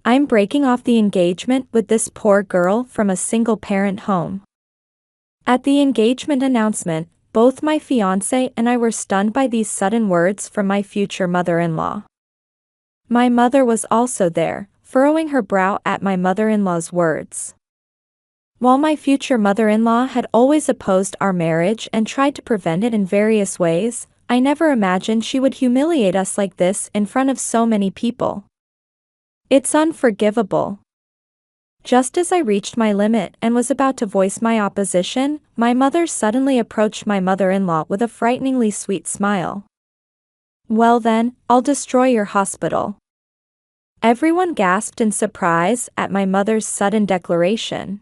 I'm breaking off the engagement with this poor girl from a single-parent home. At the engagement announcement, both my fiancé and I were stunned by these sudden words from my future mother-in-law. My mother was also there, furrowing her brow at my mother-in-law's words. While my future mother-in-law had always opposed our marriage and tried to prevent it in various ways, I never imagined she would humiliate us like this in front of so many people. It's unforgivable. Just as I reached my limit and was about to voice my opposition, my mother suddenly approached my mother-in-law with a frighteningly sweet smile. "Well then, I'll destroy your hospital." Everyone gasped in surprise at my mother's sudden declaration.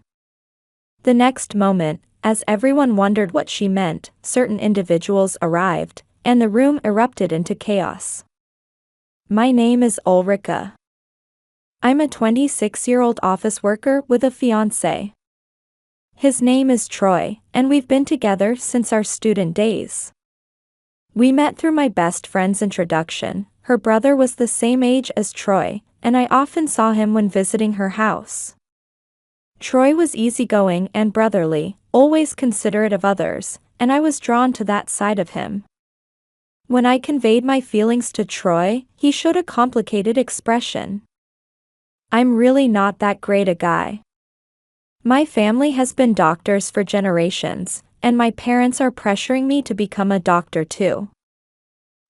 The next moment, as everyone wondered what she meant, certain individuals arrived, and the room erupted into chaos. My name is Ulrika. I'm a 26-year-old office worker with a fiancé. His name is Troy, and we've been together since our student days. We met through my best friend's introduction. Her brother was the same age as Troy, and I often saw him when visiting her house. Troy was easygoing and brotherly, always considerate of others, and I was drawn to that side of him. When I conveyed my feelings to Troy, he showed a complicated expression. "I'm really not that great a guy. My family has been doctors for generations, and my parents are pressuring me to become a doctor too.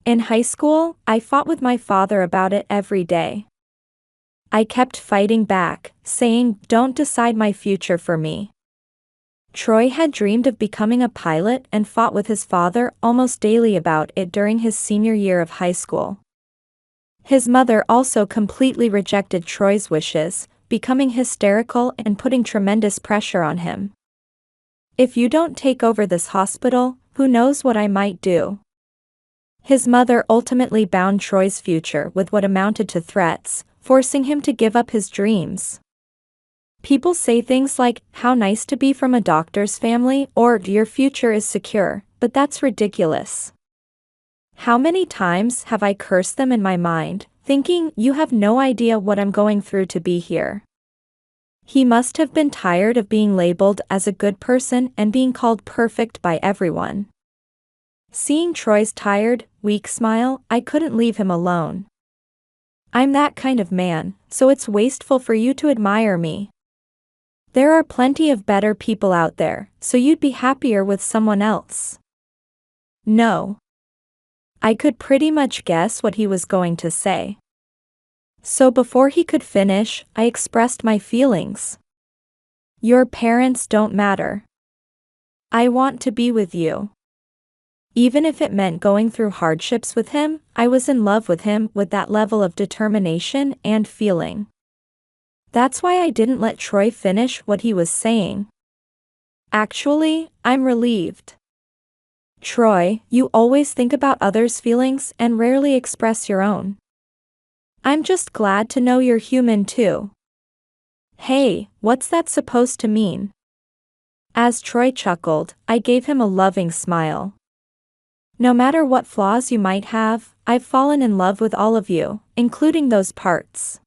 In high school, I fought with my father about it every day. I kept fighting back, saying, 'Don't decide my future for me.' Troy had dreamed of becoming a pilot and fought with his father almost daily about it during his senior year of high school. His mother also completely rejected Troy's wishes, becoming hysterical and putting tremendous pressure on him. 'If you don't take over this hospital, who knows what I might do?' His mother ultimately bound Troy's future with what amounted to threats, forcing him to give up his dreams. People say things like, 'How nice to be from a doctor's family,' or 'Your future is secure,' but that's ridiculous. How many times have I cursed them in my mind, thinking, 'You have no idea what I'm going through to be here.' He must have been tired of being labeled as a good person and being called perfect by everyone." Seeing Troy's tired, weak smile, I couldn't leave him alone. "I'm that kind of man, so it's wasteful for you to admire me. There are plenty of better people out there, so you'd be happier with someone else." No. I could pretty much guess what he was going to say. So before he could finish, I expressed my feelings. "Your parents don't matter. I want to be with you." Even if it meant going through hardships with him, I was in love with him with that level of determination and feeling. That's why I didn't let Troy finish what he was saying. "Actually, I'm relieved. Troy, you always think about others' feelings and rarely express your own. I'm just glad to know you're human too." "Hey, what's that supposed to mean?" As Troy chuckled, I gave him a loving smile. "No matter what flaws you might have, I've fallen in love with all of you, including those parts.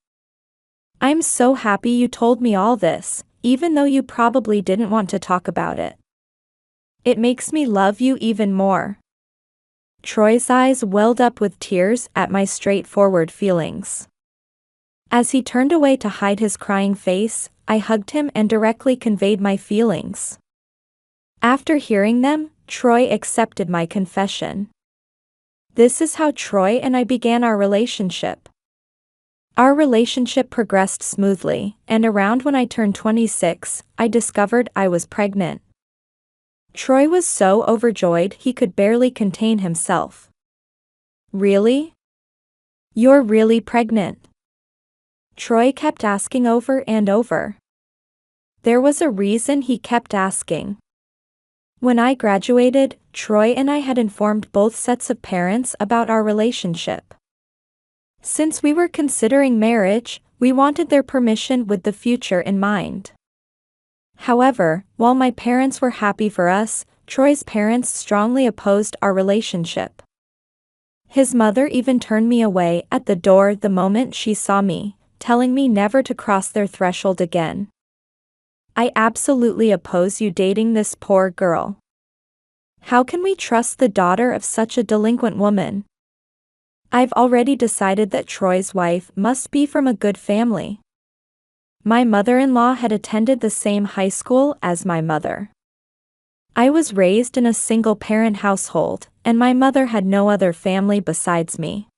I'm so happy you told me all this, even though you probably didn't want to talk about it. It makes me love you even more." Troy's eyes welled up with tears at my straightforward feelings. As he turned away to hide his crying face, I hugged him and directly conveyed my feelings. After hearing them, Troy accepted my confession. This is how Troy and I began our relationship. Our relationship progressed smoothly, and around when I turned 26, I discovered I was pregnant. Troy was so overjoyed he could barely contain himself. "Really? You're really pregnant?" Troy kept asking over and over. There was a reason he kept asking. When I graduated, Troy and I had informed both sets of parents about our relationship. Since we were considering marriage, we wanted their permission with the future in mind. However, while my parents were happy for us, Troy's parents strongly opposed our relationship. His mother even turned me away at the door the moment she saw me, telling me never to cross their threshold again. I absolutely oppose you dating this poor girl. How can we trust the daughter of such a delinquent woman? I've already decided that Troy's wife must be from a good family. My mother-in-law had attended the same high school as my mother. I was raised in a single-parent household, and my mother had no other family besides me.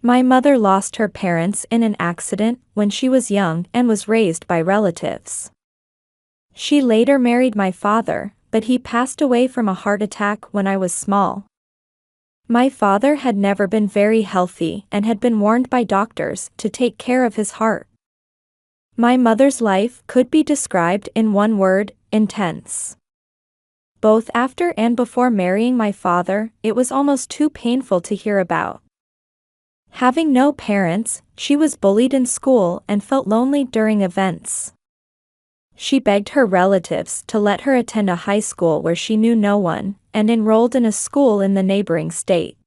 My mother lost her parents in an accident when she was young and was raised by relatives. She later married my father, but he passed away from a heart attack when I was small. My father had never been very healthy and had been warned by doctors to take care of his heart. My mother's life could be described in one word: intense. Both after and before marrying my father, it was almost too painful to hear about. Having no parents, she was bullied in school and felt lonely during events. She begged her relatives to let her attend a high school where she knew no one, and enrolled in a school in the neighboring state.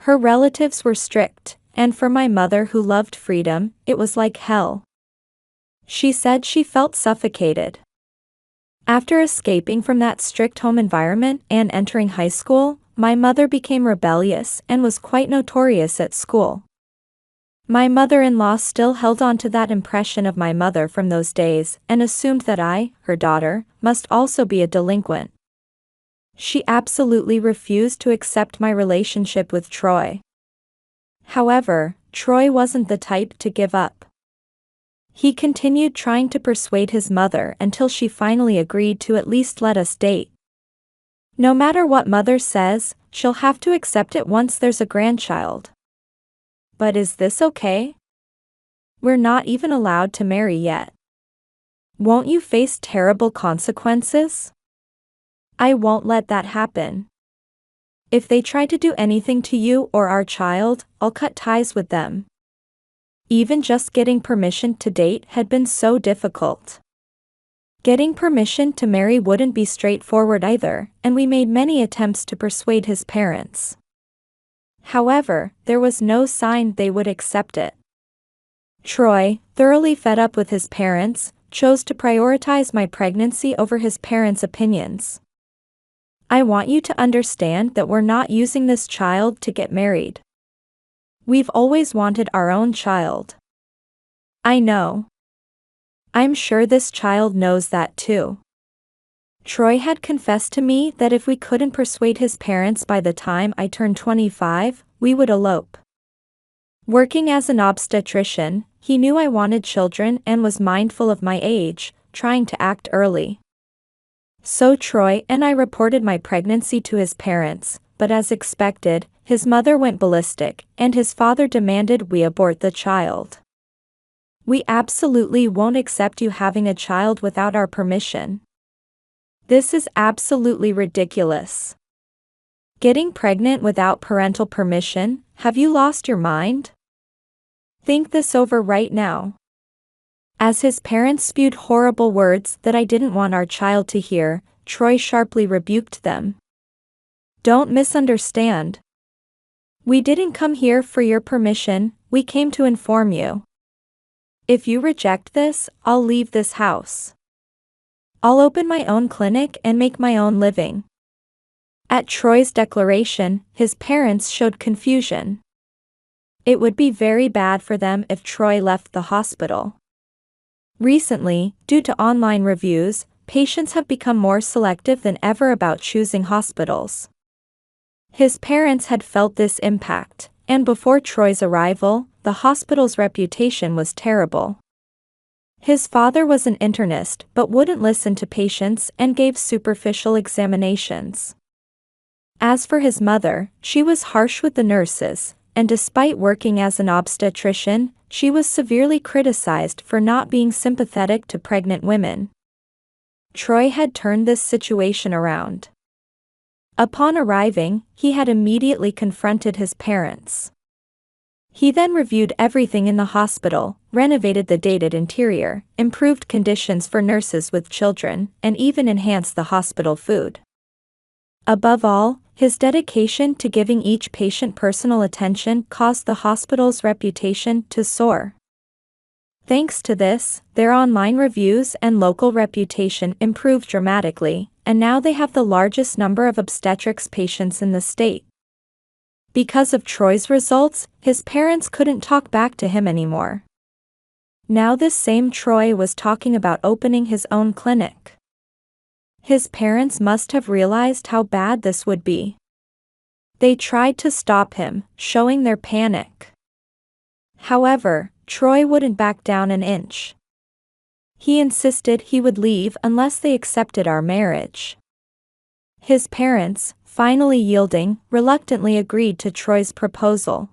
Her relatives were strict, and for my mother who loved freedom, it was like hell. She said she felt suffocated. After escaping from that strict home environment and entering high school, my mother became rebellious and was quite notorious at school. My mother-in-law still held on to that impression of my mother from those days and assumed that I, her daughter, must also be a delinquent. She absolutely refused to accept my relationship with Troy. However, Troy wasn't the type to give up. He continued trying to persuade his mother until she finally agreed to at least let us date. No matter what mother says, she'll have to accept it once there's a grandchild. But is this okay? We're not even allowed to marry yet. Won't you face terrible consequences? I won't let that happen. If they try to do anything to you or our child, I'll cut ties with them. Even just getting permission to date had been so difficult. Getting permission to marry wouldn't be straightforward either, and we made many attempts to persuade his parents. However, there was no sign they would accept it. Troy, thoroughly fed up with his parents, chose to prioritize my pregnancy over his parents' opinions. I want you to understand that we're not using this child to get married. We've always wanted our own child. I know. I'm sure this child knows that too. Troy had confessed to me that if we couldn't persuade his parents by the time I turned 25, we would elope. Working as an obstetrician, he knew I wanted children and was mindful of my age, trying to act early. So Troy and I reported my pregnancy to his parents, but as expected, his mother went ballistic, and his father demanded we abort the child. We absolutely won't accept you having a child without our permission. This is absolutely ridiculous. Getting pregnant without parental permission, have you lost your mind? Think this over right now. As his parents spewed horrible words that I didn't want our child to hear, Troy sharply rebuked them. Don't misunderstand. We didn't come here for your permission, we came to inform you. If you reject this, I'll leave this house. I'll open my own clinic and make my own living. At Troy's declaration, his parents showed confusion. It would be very bad for them if Troy left the hospital. Recently, due to online reviews, patients have become more selective than ever about choosing hospitals. His parents had felt this impact, and before Troy's arrival, the hospital's reputation was terrible. His father was an internist but wouldn't listen to patients and gave superficial examinations. As for his mother, she was harsh with the nurses, and despite working as an obstetrician, she was severely criticized for not being sympathetic to pregnant women. Troy had turned this situation around. Upon arriving, he had immediately confronted his parents. He then reviewed everything in the hospital, renovated the dated interior, improved conditions for nurses with children, and even enhanced the hospital food. Above all, his dedication to giving each patient personal attention caused the hospital's reputation to soar. Thanks to this, their online reviews and local reputation improved dramatically, and now they have the largest number of obstetrics patients in the state. Because of Troy's results, his parents couldn't talk back to him anymore. Now this same Troy was talking about opening his own clinic. His parents must have realized how bad this would be. They tried to stop him, showing their panic. However, Troy wouldn't back down an inch. He insisted he would leave unless they accepted our marriage. His parents, finally yielding, reluctantly agreed to Troy's proposal.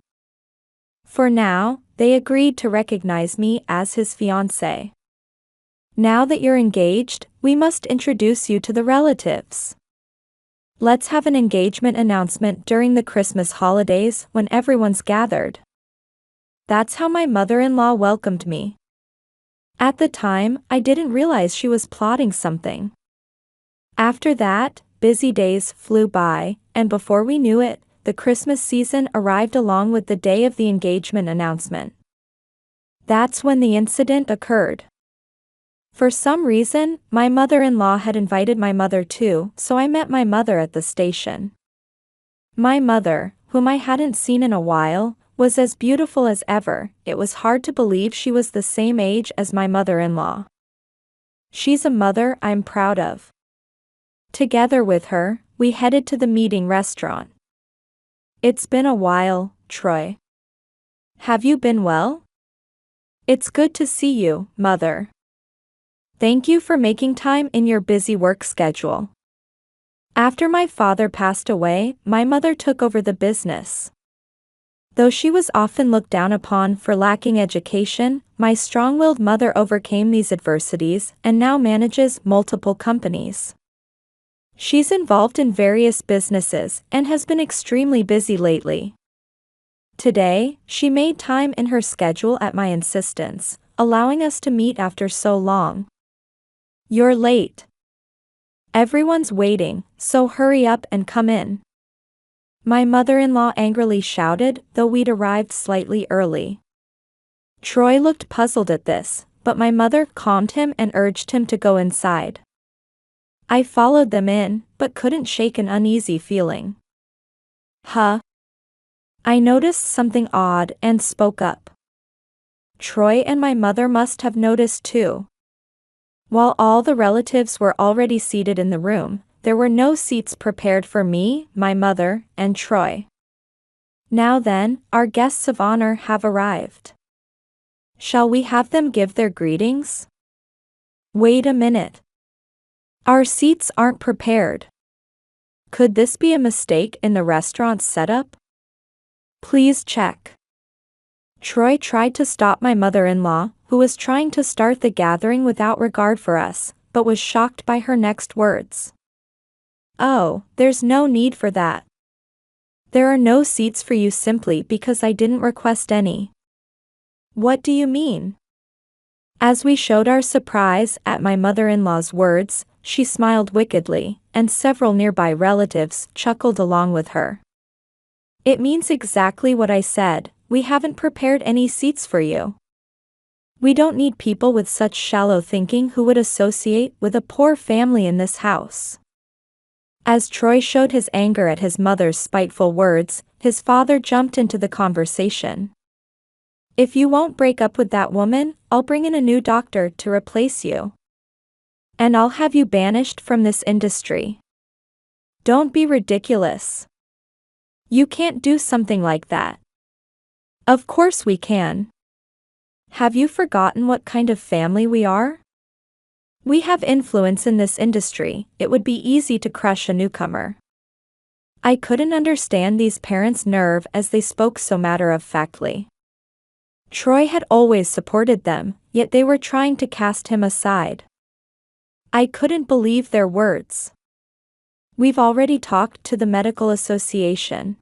For now, they agreed to recognize me as his fiancé. Now that you're engaged, we must introduce you to the relatives. Let's have an engagement announcement during the Christmas holidays when everyone's gathered. That's how my mother-in-law welcomed me. At the time, I didn't realize she was plotting something. After that, busy days flew by, and before we knew it, the Christmas season arrived along with the day of the engagement announcement. That's when the incident occurred. For some reason, my mother-in-law had invited my mother too, so I met my mother at the station. My mother, whom I hadn't seen in a while, was as beautiful as ever. It was hard to believe she was the same age as my mother-in-law. She's a mother I'm proud of. Together with her, we headed to the meeting restaurant. It's been a while, Troy. Have you been well? It's good to see you, Mother. Thank you for making time in your busy work schedule. After my father passed away, my mother took over the business. Though she was often looked down upon for lacking education, my strong-willed mother overcame these adversities and now manages multiple companies. She's involved in various businesses and has been extremely busy lately. Today, she made time in her schedule at my insistence, allowing us to meet after so long. You're late. Everyone's waiting, so hurry up and come in. My mother-in-law angrily shouted, though we'd arrived slightly early. Troy looked puzzled at this, but my mother calmed him and urged him to go inside. I followed them in, but couldn't shake an uneasy feeling. I noticed something odd and spoke up. Troy and my mother must have noticed too. While all the relatives were already seated in the room, there were no seats prepared for me, my mother, and Troy. Now then, our guests of honor have arrived. Shall we have them give their greetings? Wait a minute. Our seats aren't prepared. Could this be a mistake in the restaurant's setup? Please check. Troy tried to stop my mother-in-law, who was trying to start the gathering without regard for us, but was shocked by her next words. Oh, there's no need for that. There are no seats for you simply because I didn't request any. What do you mean? As we showed our surprise at my mother-in-law's words, she smiled wickedly, and several nearby relatives chuckled along with her. It means exactly what I said, we haven't prepared any seats for you. We don't need people with such shallow thinking who would associate with a poor family in this house. As Troy showed his anger at his mother's spiteful words, his father jumped into the conversation. If you won't break up with that woman, I'll bring in a new doctor to replace you. And I'll have you banished from this industry. Don't be ridiculous. You can't do something like that. Of course we can. Have you forgotten what kind of family we are? We have influence in this industry, it would be easy to crush a newcomer. I couldn't understand these parents' nerve as they spoke so matter-of-factly. Troy had always supported them, yet they were trying to cast him aside. I couldn't believe their words. We've already talked to the medical association.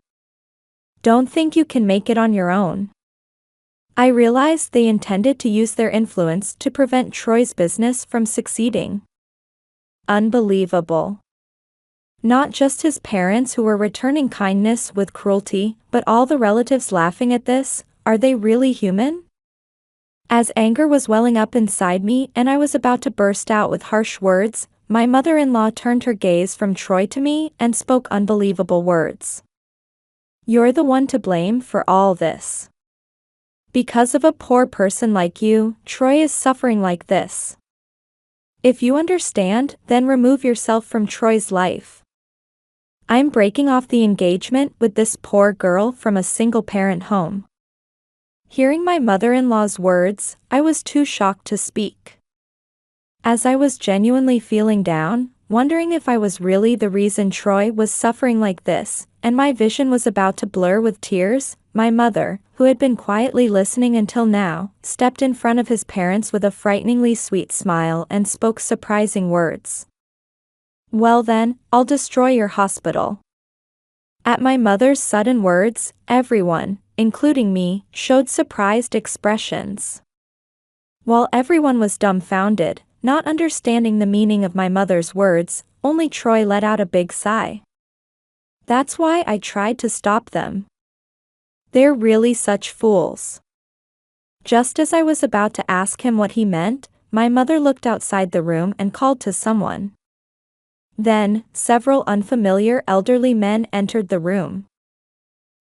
Don't think you can make it on your own. I realized they intended to use their influence to prevent Troy's business from succeeding. Unbelievable. Not just his parents who were returning kindness with cruelty, but all the relatives laughing at this. Are they really human? As anger was welling up inside me and I was about to burst out with harsh words, my mother-in-law turned her gaze from Troy to me and spoke unbelievable words. "You're the one to blame for all this. Because of a poor person like you, Troy is suffering like this. If you understand, then remove yourself from Troy's life. I'm breaking off the engagement with this poor girl from a single-parent home." Hearing my mother-in-law's words, I was too shocked to speak. As I was genuinely feeling down, wondering if I was really the reason Troy was suffering like this, and my vision was about to blur with tears, my mother, who had been quietly listening until now, stepped in front of his parents with a frighteningly sweet smile and spoke surprising words. "Well then, I'll destroy your hospital." At my mother's sudden words, everyone, including me, showed surprised expressions. While everyone was dumbfounded, not understanding the meaning of my mother's words, only Troy let out a big sigh. That's why I tried to stop them. They're really such fools. Just as I was about to ask him what he meant, my mother looked outside the room and called to someone. Then, several unfamiliar elderly men entered the room.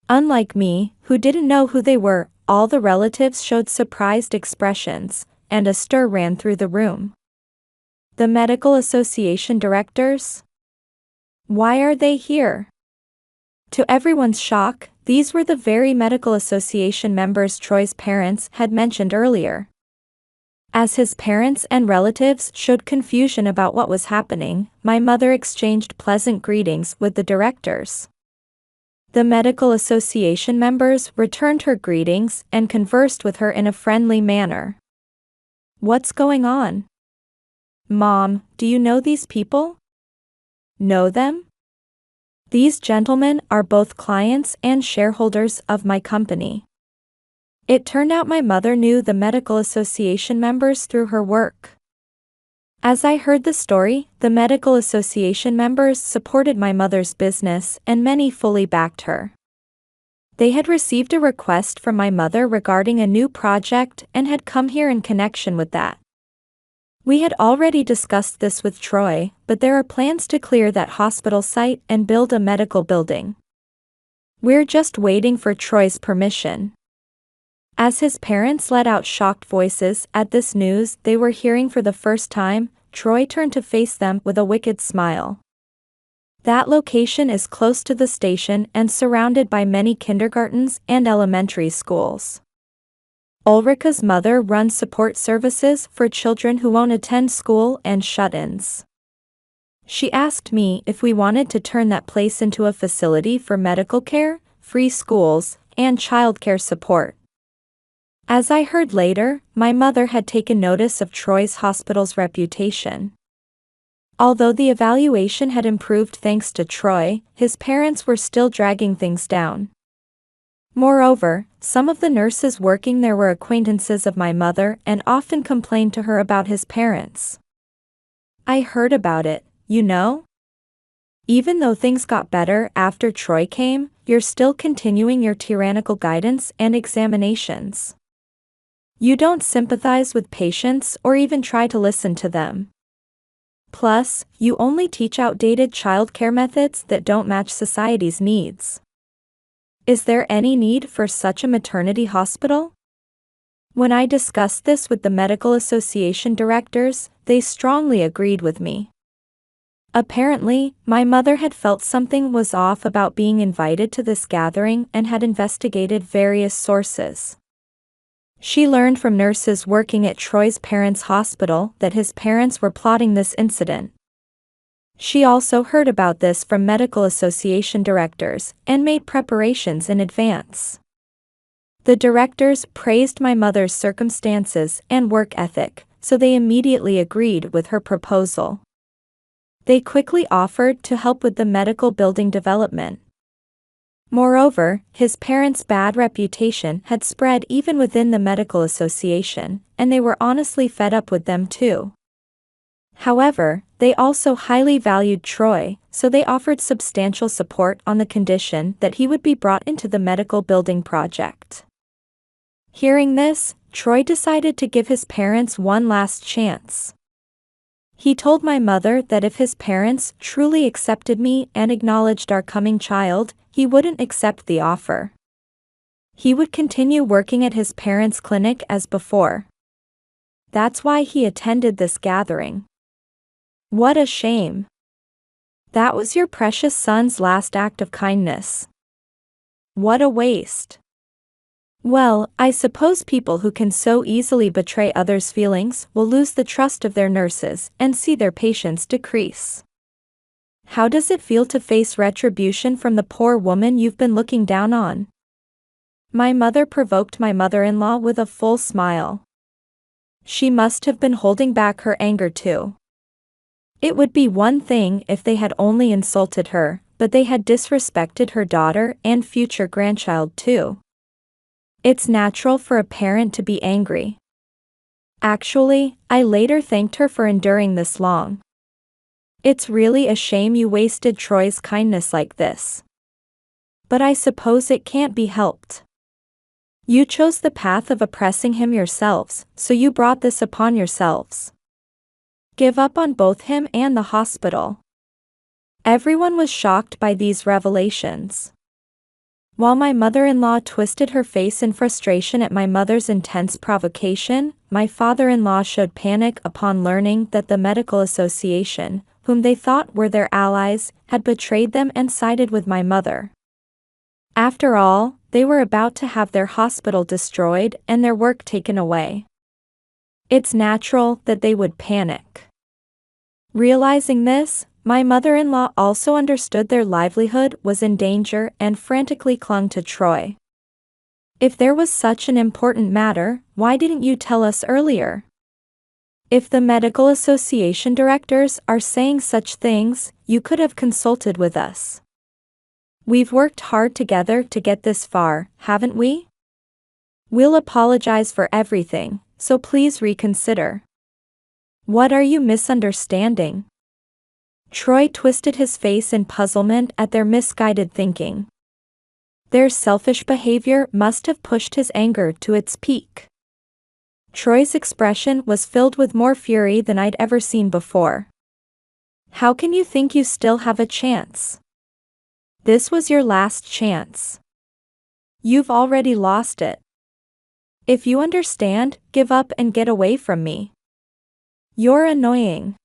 Unlike me, who didn't know who they were, all the relatives showed surprised expressions, and a stir ran through the room. The medical association directors? Why are they here? To everyone's shock, these were the very medical association members Troy's parents had mentioned earlier. As his parents and relatives showed confusion about what was happening, my mother exchanged pleasant greetings with the directors. The medical association members returned her greetings and conversed with her in a friendly manner. "What's going on? Mom, do you know these people? Know them? These gentlemen are both clients and shareholders of my company." It turned out my mother knew the medical association members through her work. As I heard the story, the medical association members supported my mother's business and many fully backed her. They had received a request from my mother regarding a new project and had come here in connection with that. We had already discussed this with Troy, but there are plans to clear that hospital site and build a medical building. We're just waiting for Troy's permission. As his parents let out shocked voices at this news they were hearing for the first time, Troy turned to face them with a wicked smile. That location is close to the station and surrounded by many kindergartens and elementary schools. Ulrika's mother runs support services for children who won't attend school and shut-ins. She asked me if we wanted to turn that place into a facility for medical care, free schools, and childcare support. As I heard later, my mother had taken notice of Troy's hospital's reputation. Although the evaluation had improved thanks to Troy, his parents were still dragging things down. Moreover, some of the nurses working there were acquaintances of my mother and often complained to her about his parents. "I heard about it, you know? Even though things got better after Troy came, you're still continuing your tyrannical guidance and examinations. You don't sympathize with patients or even try to listen to them. Plus, you only teach outdated childcare methods that don't match society's needs. Is there any need for such a maternity hospital?" When I discussed this with the medical association directors, they strongly agreed with me. Apparently, my mother had felt something was off about being invited to this gathering and had investigated various sources. She learned from nurses working at Troy's parents' hospital that his parents were plotting this incident. She also heard about this from medical association directors and made preparations in advance. The directors praised my mother's circumstances and work ethic, so they immediately agreed with her proposal. They quickly offered to help with the medical building development. Moreover, his parents' bad reputation had spread even within the medical association, and they were honestly fed up with them too. However, they also highly valued Troy, so they offered substantial support on the condition that he would be brought into the medical building project. Hearing this, Troy decided to give his parents one last chance. He told my mother that if his parents truly accepted me and acknowledged our coming child, he wouldn't accept the offer. He would continue working at his parents' clinic as before. That's why he attended this gathering. What a shame. That was your precious son's last act of kindness. What a waste. Well, I suppose people who can so easily betray others' feelings will lose the trust of their nurses and see their patients decrease. How does it feel to face retribution from the poor woman you've been looking down on? My mother provoked my mother-in-law with a full smile. She must have been holding back her anger too. It would be one thing if they had only insulted her, but they had disrespected her daughter and future grandchild too. It's natural for a parent to be angry. Actually, I later thanked her for enduring this long. It's really a shame you wasted Troy's kindness like this. But I suppose it can't be helped. You chose the path of oppressing him yourselves, so you brought this upon yourselves. Give up on both him and the hospital. Everyone was shocked by these revelations. While my mother-in-law twisted her face in frustration at my mother's intense provocation, my father-in-law showed panic upon learning that the medical association, whom they thought were their allies, had betrayed them and sided with my mother. After all, they were about to have their hospital destroyed and their work taken away. It's natural that they would panic. Realizing this, my mother-in-law also understood their livelihood was in danger and frantically clung to Troy. If there was such an important matter, why didn't you tell us earlier? If the medical association directors are saying such things, you could have consulted with us. We've worked hard together to get this far, haven't we? We'll apologize for everything, so please reconsider. What are you misunderstanding? Troy twisted his face in puzzlement at their misguided thinking. Their selfish behavior must have pushed his anger to its peak. Troy's expression was filled with more fury than I'd ever seen before. How can you think you still have a chance? This was your last chance. You've already lost it. If you understand, give up and get away from me. You're annoying.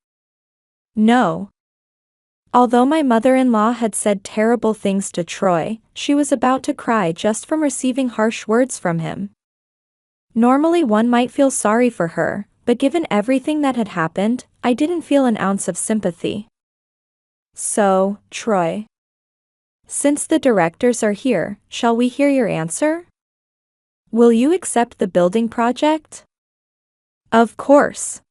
No. Although my mother-in-law had said terrible things to Troy, she was about to cry just from receiving harsh words from him. Normally one might feel sorry for her, but given everything that had happened, I didn't feel an ounce of sympathy. So, Troy. Since the directors are here, shall we hear your answer? Will you accept the building project? Of course.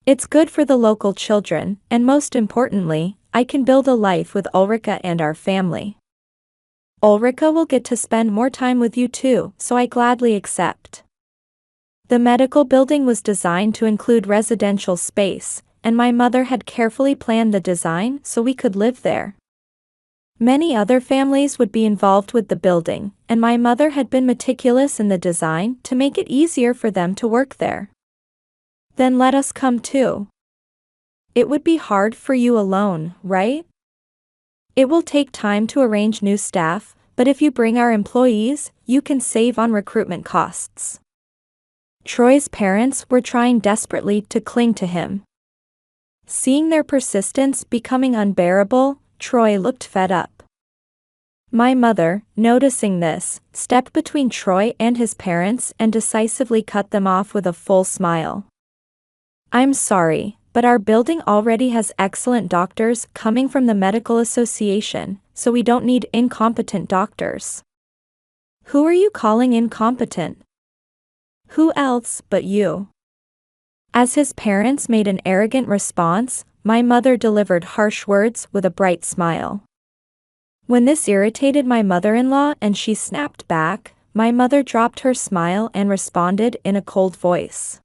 It's good for the local children, and most importantly, I can build a life with Ulrika and our family. Ulrika will get to spend more time with you too, so I gladly accept. The medical building was designed to include residential space, and my mother had carefully planned the design so we could live there. Many other families would be involved with the building, and my mother had been meticulous in the design to make it easier for them to work there. Then let us come too. It would be hard for you alone, right? It will take time to arrange new staff, but if you bring our employees, you can save on recruitment costs. Troy's parents were trying desperately to cling to him. Seeing their persistence becoming unbearable, Troy looked fed up. My mother, noticing this, stepped between Troy and his parents and decisively cut them off with a full smile. I'm sorry, but our building already has excellent doctors coming from the medical association, so we don't need incompetent doctors. Who are you calling incompetent? Who else but you? As his parents made an arrogant response, my mother delivered harsh words with a bright smile. When this irritated my mother-in-law and she snapped back, my mother dropped her smile and responded in a cold voice.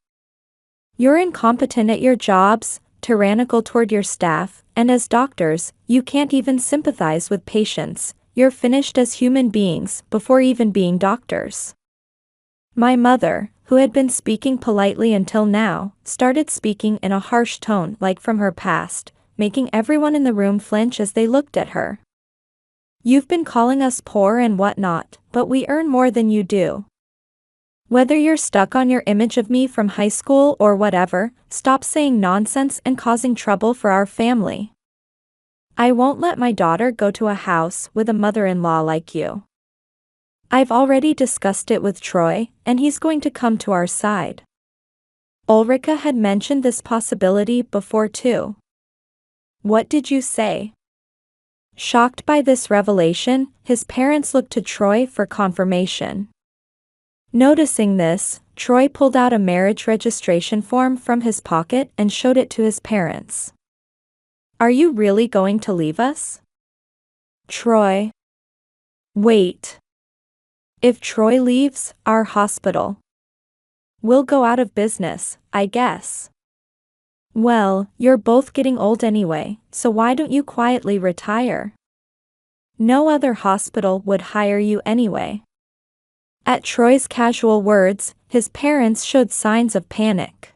You're incompetent at your jobs, tyrannical toward your staff, and as doctors, you can't even sympathize with patients. You're finished as human beings before even being doctors. My mother, who had been speaking politely until now, started speaking in a harsh tone like from her past, making everyone in the room flinch as they looked at her. "You've been calling us poor and whatnot, but we earn more than you do. Whether you're stuck on your image of me from high school or whatever, stop saying nonsense and causing trouble for our family. I won't let my daughter go to a house with a mother-in-law like you. I've already discussed it with Troy, and he's going to come to our side." Ulrika had mentioned this possibility before too. "What did you say?" Shocked by this revelation, his parents looked to Troy for confirmation. Noticing this, Troy pulled out a marriage registration form from his pocket and showed it to his parents. "Are you really going to leave us?" Troy. Wait. If Troy leaves, our hospital will go out of business, I guess. Well, you're both getting old anyway, so why don't you quietly retire? No other hospital would hire you anyway. At Troy's casual words, his parents showed signs of panic.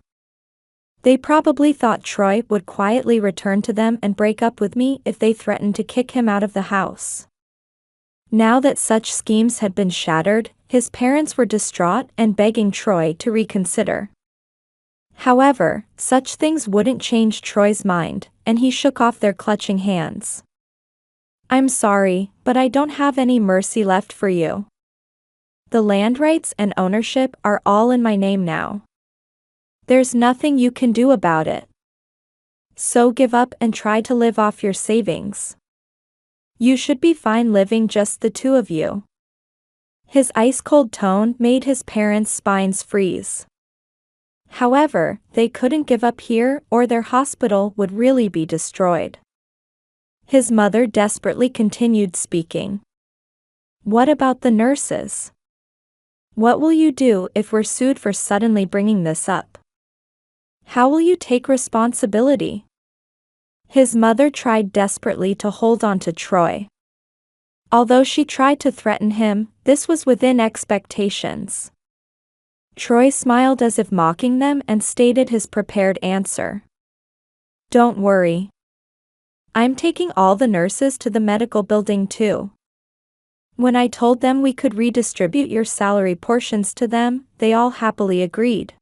They probably thought Troy would quietly return to them and break up with me if they threatened to kick him out of the house. Now that such schemes had been shattered, his parents were distraught and begging Troy to reconsider. However, such things wouldn't change Troy's mind, and he shook off their clutching hands. "I'm sorry, but I don't have any mercy left for you. The land rights and ownership are all in my name now. There's nothing you can do about it. So give up and try to live off your savings. You should be fine living just the two of you." His ice-cold tone made his parents' spines freeze. However, they couldn't give up here or their hospital would really be destroyed. His mother desperately continued speaking. "What about the nurses? What will you do if we're sued for suddenly bringing this up? How will you take responsibility?" His mother tried desperately to hold on to Troy. Although she tried to threaten him, this was within expectations. Troy smiled as if mocking them and stated his prepared answer. "Don't worry. I'm taking all the nurses to the medical building too. When I told them we could redistribute your salary portions to them, they all happily agreed.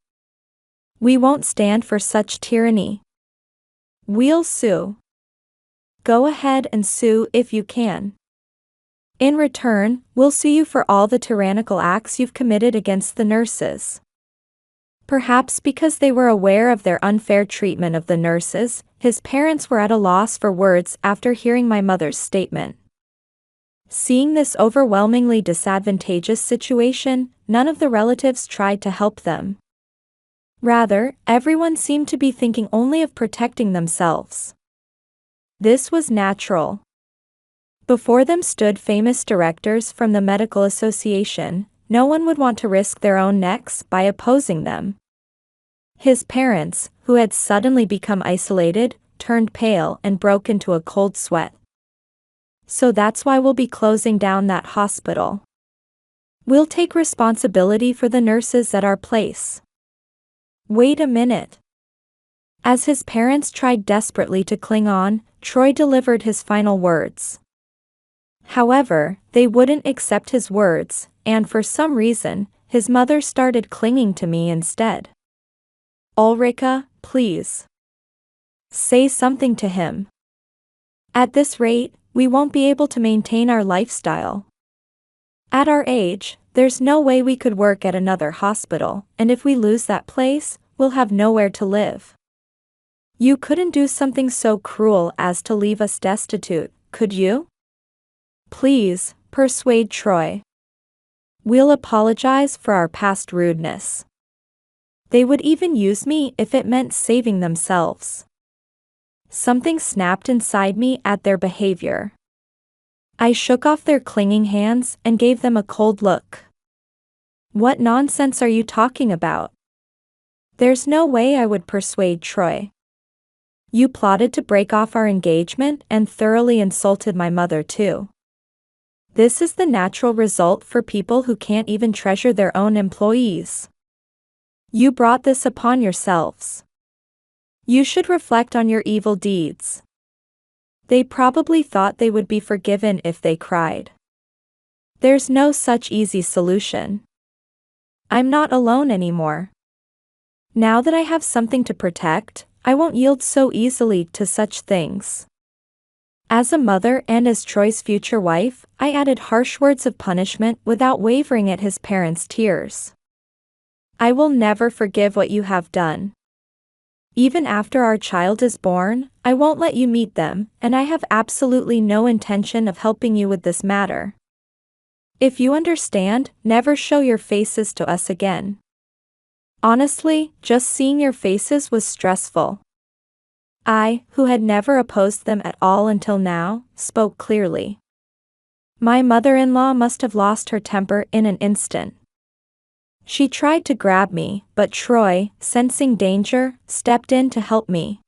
We won't stand for such tyranny. We'll sue. Go ahead and sue if you can. In return, we'll sue you for all the tyrannical acts you've committed against the nurses." Perhaps because they were aware of their unfair treatment of the nurses, his parents were at a loss for words after hearing my mother's statement. Seeing this overwhelmingly disadvantageous situation, none of the relatives tried to help them. Rather, everyone seemed to be thinking only of protecting themselves. This was natural. Before them stood famous directors from the medical association. No one would want to risk their own necks by opposing them. His parents, who had suddenly become isolated, turned pale and broke into a cold sweat. "So that's why we'll be closing down that hospital. We'll take responsibility for the nurses at our place." Wait a minute. As his parents tried desperately to cling on, Troy delivered his final words. However, they wouldn't accept his words, and for some reason, his mother started clinging to me instead. "Ulrika, please. Say something to him. At this rate, we won't be able to maintain our lifestyle. At our age, there's no way we could work at another hospital, and if we lose that place, we'll have nowhere to live. You couldn't do something so cruel as to leave us destitute, could you? Please, persuade Troy. We'll apologize for our past rudeness. They would even use me if it meant saving themselves." Something snapped inside me at their behavior. I shook off their clinging hands and gave them a cold look. "What nonsense are you talking about? There's no way I would persuade Troy. You plotted to break off our engagement and thoroughly insulted my mother too. This is the natural result for people who can't even treasure their own employees. You brought this upon yourselves. You should reflect on your evil deeds. They probably thought they would be forgiven if they cried. There's no such easy solution. I'm not alone anymore. Now that I have something to protect, I won't yield so easily to such things. As a mother and as Troy's future wife, I added harsh words of punishment without wavering at his parents' tears. I will never forgive what you have done. Even after our child is born, I won't let you meet them, and I have absolutely no intention of helping you with this matter. If you understand, never show your faces to us again. Honestly, just seeing your faces was stressful. I, who had never opposed them at all until now, spoke clearly. My mother-in-law must have lost her temper in an instant. She tried to grab me, but Troy, sensing danger, stepped in to help me.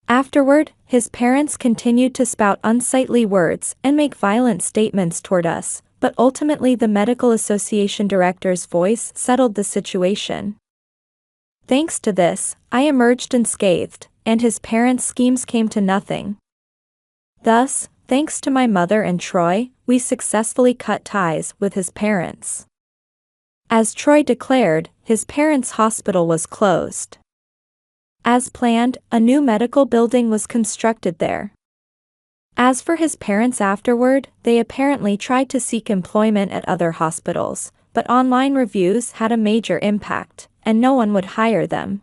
Afterward, his parents continued to spout unsightly words and make violent statements toward us, but ultimately the medical association director's voice settled the situation. Thanks to this, I emerged unscathed, and his parents' schemes came to nothing. Thus, thanks to my mother and Troy, we successfully cut ties with his parents. As Troy declared, his parents' hospital was closed. As planned, a new medical building was constructed there. As for his parents afterward, they apparently tried to seek employment at other hospitals, but online reviews had a major impact, and no one would hire them.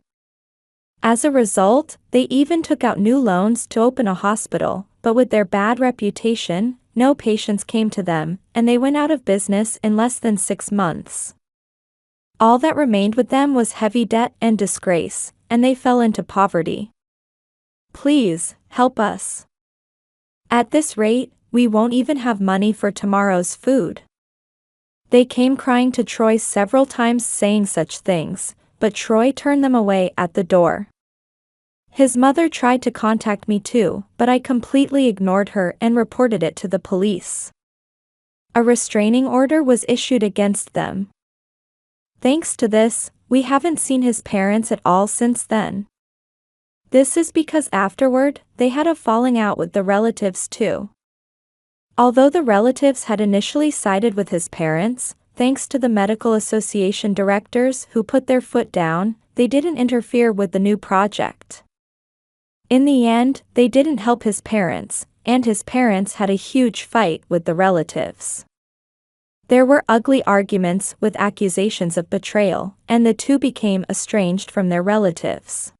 As a result, they even took out new loans to open a hospital, but with their bad reputation, no patients came to them, and they went out of business in less than 6 months. All that remained with them was heavy debt and disgrace, and they fell into poverty. Please, help us. At this rate, we won't even have money for tomorrow's food. They came crying to Troy several times saying such things, but Troy turned them away at the door. His mother tried to contact me too, but I completely ignored her and reported it to the police. A restraining order was issued against them. Thanks to this, we haven't seen his parents at all since then. This is because afterward, they had a falling out with the relatives too. Although the relatives had initially sided with his parents, thanks to the medical association directors who put their foot down, they didn't interfere with the new project. In the end, they didn't help his parents, and his parents had a huge fight with the relatives. There were ugly arguments with accusations of betrayal, and the two became estranged from their relatives.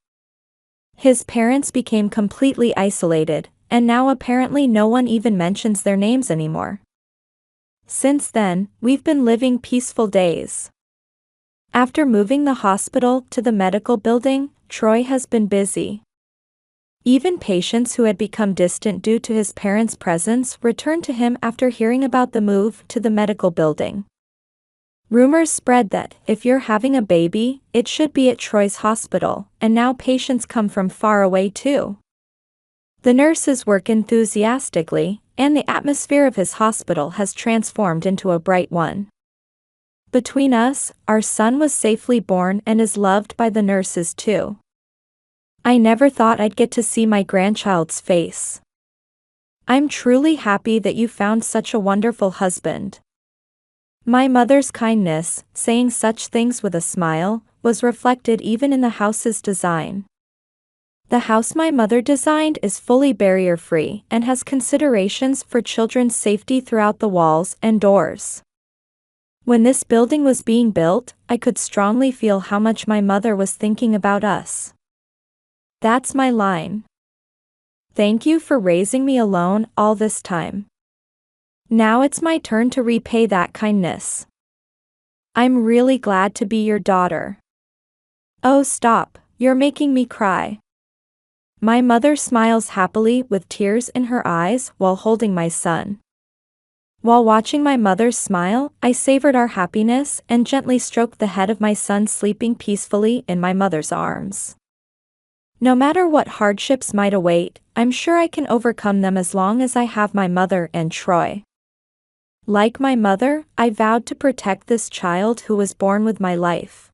His parents became completely isolated, and now apparently no one even mentions their names anymore. Since then, we've been living peaceful days. After moving the hospital to the medical building, Troy has been busy. Even patients who had become distant due to his parents' presence returned to him after hearing about the move to the medical building. Rumors spread that, if you're having a baby, it should be at Troy's hospital, and now patients come from far away too. The nurses work enthusiastically, and the atmosphere of his hospital has transformed into a bright one. Between us, our son was safely born and is loved by the nurses too. I never thought I'd get to see my grandchild's face. I'm truly happy that you found such a wonderful husband. My mother's kindness, saying such things with a smile, was reflected even in the house's design. The house my mother designed is fully barrier-free and has considerations for children's safety throughout the walls and doors. When this building was being built, I could strongly feel how much my mother was thinking about us. That's my line. Thank you for raising me alone all this time. Now it's my turn to repay that kindness. I'm really glad to be your daughter. Oh, stop, you're making me cry. My mother smiles happily with tears in her eyes while holding my son. While watching my mother's smile, I savored our happiness and gently stroked the head of my son sleeping peacefully in my mother's arms. No matter what hardships might await, I'm sure I can overcome them as long as I have my mother and Troy. Like my mother, I vowed to protect this child who was born with my life.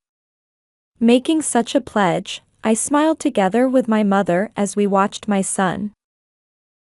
Making such a pledge, I smiled together with my mother as we watched my son.